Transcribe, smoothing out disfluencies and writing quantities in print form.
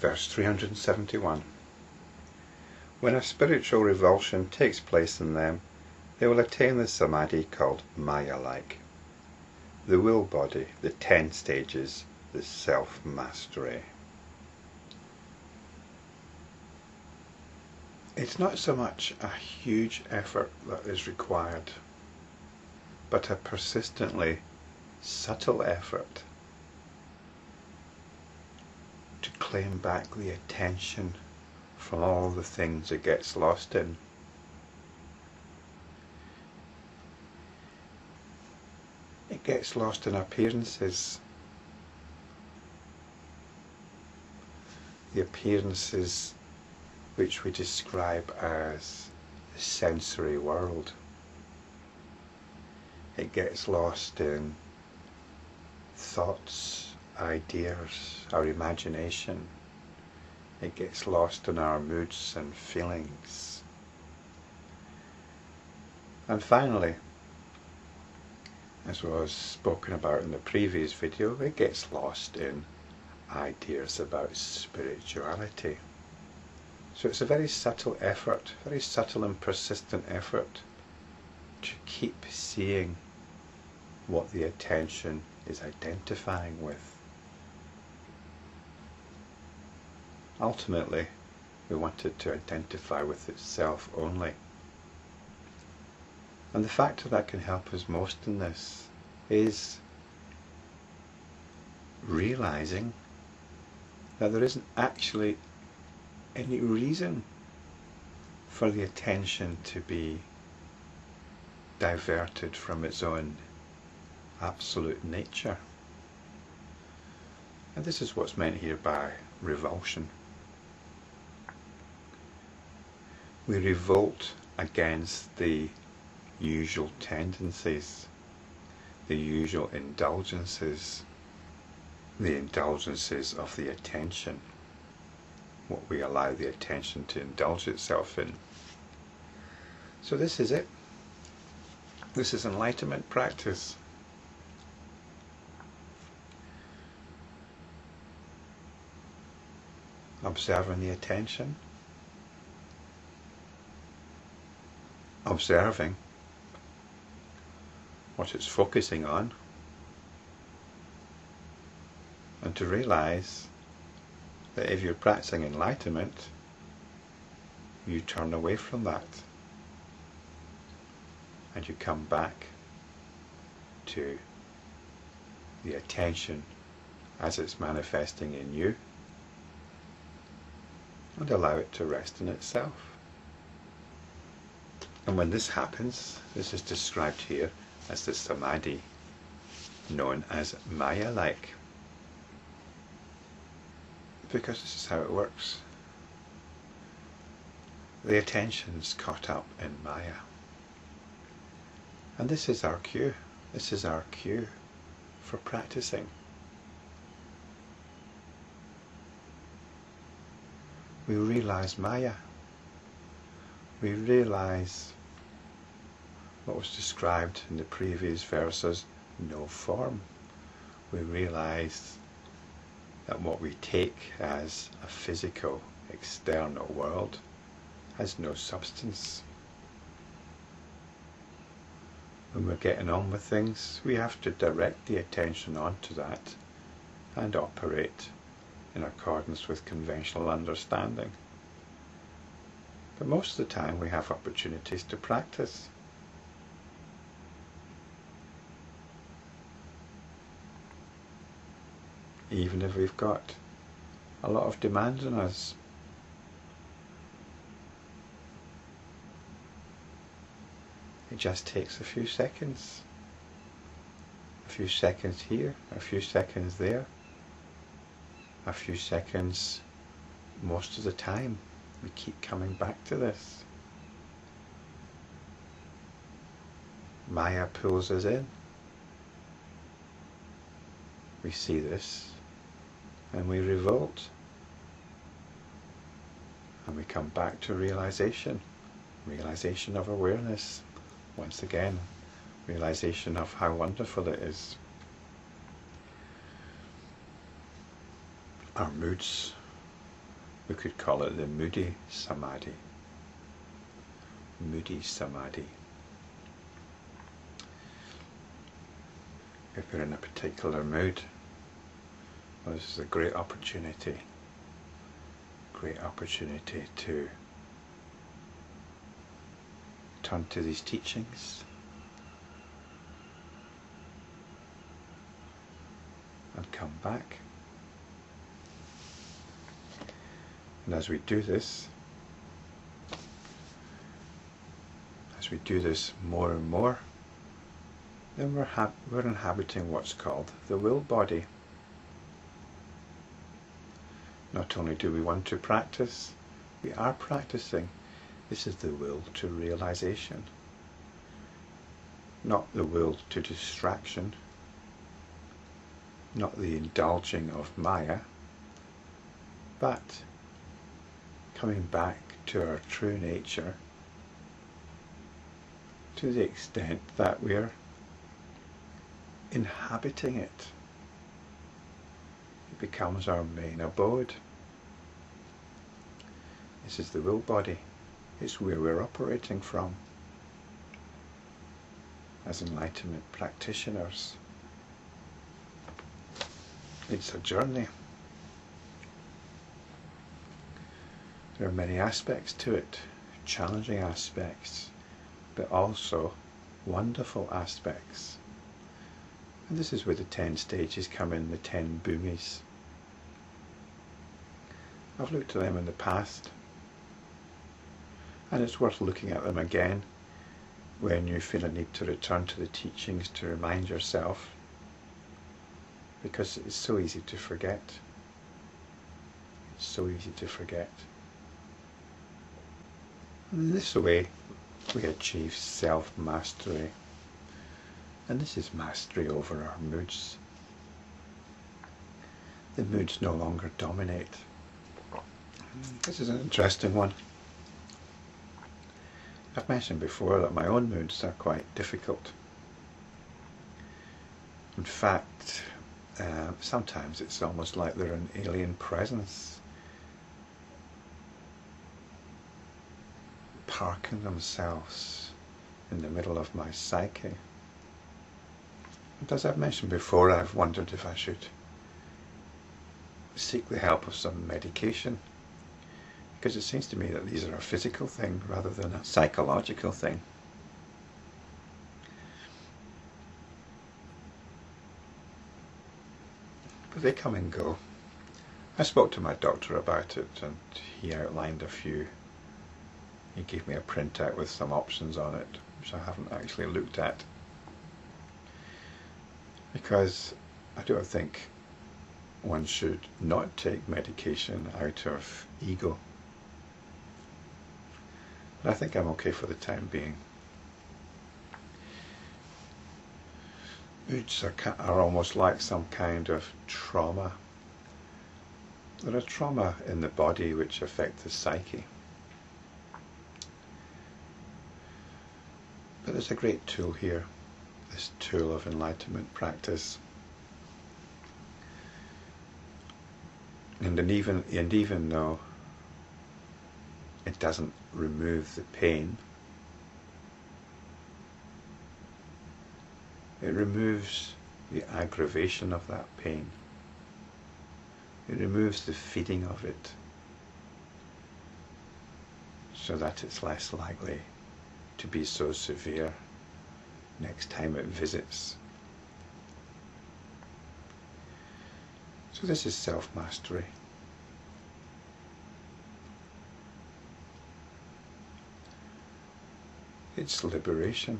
Verse 371. When a spiritual revulsion takes place in them, they will attain the Samadhi called Maya-like, the will body, the 10 stages, the self-mastery. It's not so much a huge effort that is required, but a persistently subtle effort to claim back the attention from all the things it gets lost in. It gets lost in appearances. The appearances which we describe as the sensory world. It gets lost in thoughts, ideas, our imagination. It gets lost in our moods and feelings. And finally, as was spoken about in the previous video, it gets lost in ideas about spirituality. So it's a very subtle effort, very subtle and persistent effort to keep seeing what the attention is identifying with. Ultimately, we want it to identify with itself only. And the factor that can help us most in this is realizing that there isn't actually any reason for the attention to be diverted from its own absolute nature. And this is what's meant here by revulsion. We revolt against the usual tendencies, the usual indulgences, the indulgences of the attention, what we allow the attention to indulge itself in. So this is it. This is enlightenment practice. Observing the attention, observing what it's focusing on, and to realize that if you're practicing enlightenment, you turn away from that and you come back to the attention as it's manifesting in you and allow it to rest in itself. And when this happens, this is described here as the Samadhi, known as Maya-like. Because this is how it works. The attention's caught up in Maya. And this is our cue. This is our cue for practicing. We realize Maya. We realize what was described in the previous verses, no form. We realize that what we take as a physical, external world has no substance. When we're getting on with things, we have to direct the attention onto that and operate in accordance with conventional understanding. But most of the time we have opportunities to practice. Even if we've got a lot of demand on us. It just takes a few seconds. A few seconds here, a few seconds there, a few seconds most of the time. We keep coming back to this. Maya pulls us in. We see this and we revolt. And we come back to realization. Realization of awareness. Once again, realization of how wonderful it is. Our moods We could call it the moody Samadhi. Moody Samadhi. If we're in a particular mood, well, this is a great opportunity to turn to these teachings and come back. And as we do this more and more, then we're inhabiting what's called the will body. Not only do we want to practice, we are practicing. This is the will to realization, not the will to distraction, not the indulging of Maya, but coming back to our true nature to the extent that we're inhabiting it. It becomes our main abode. This is the will body. It's where we're operating from as enlightenment practitioners. It's a journey. There are many aspects to it, challenging aspects, but also wonderful aspects. And this is where the 10 stages come in, the 10 bhumis. I've looked at them in the past, and it's worth looking at them again when you feel a need to return to the teachings to remind yourself, because it's so easy to forget. It's so easy to forget. And in this way we achieve self-mastery, and this is mastery over our moods. The moods no longer dominate. This is an interesting one. I've mentioned before that my own moods are quite difficult. In fact, sometimes it's almost like they're an alien presence, parking themselves in the middle of my psyche. And as I've mentioned before, I've wondered if I should seek the help of some medication, because it seems to me that these are a physical thing rather than a psychological thing. But they come and go. I spoke to my doctor about it, and he outlined a few. He gave me a printout with some options on it, which I haven't actually looked at, because I don't think one should not take medication out of ego. But I think I'm okay for the time being. Moods are almost like some kind of trauma. There are trauma in the body which affect the psyche. But there's a great tool here, this tool of enlightenment practice. And even though it doesn't remove the pain, it removes the aggravation of that pain. It removes the feeding of it, so that it's less likely to be so severe next time it visits. So this is self-mastery. It's liberation.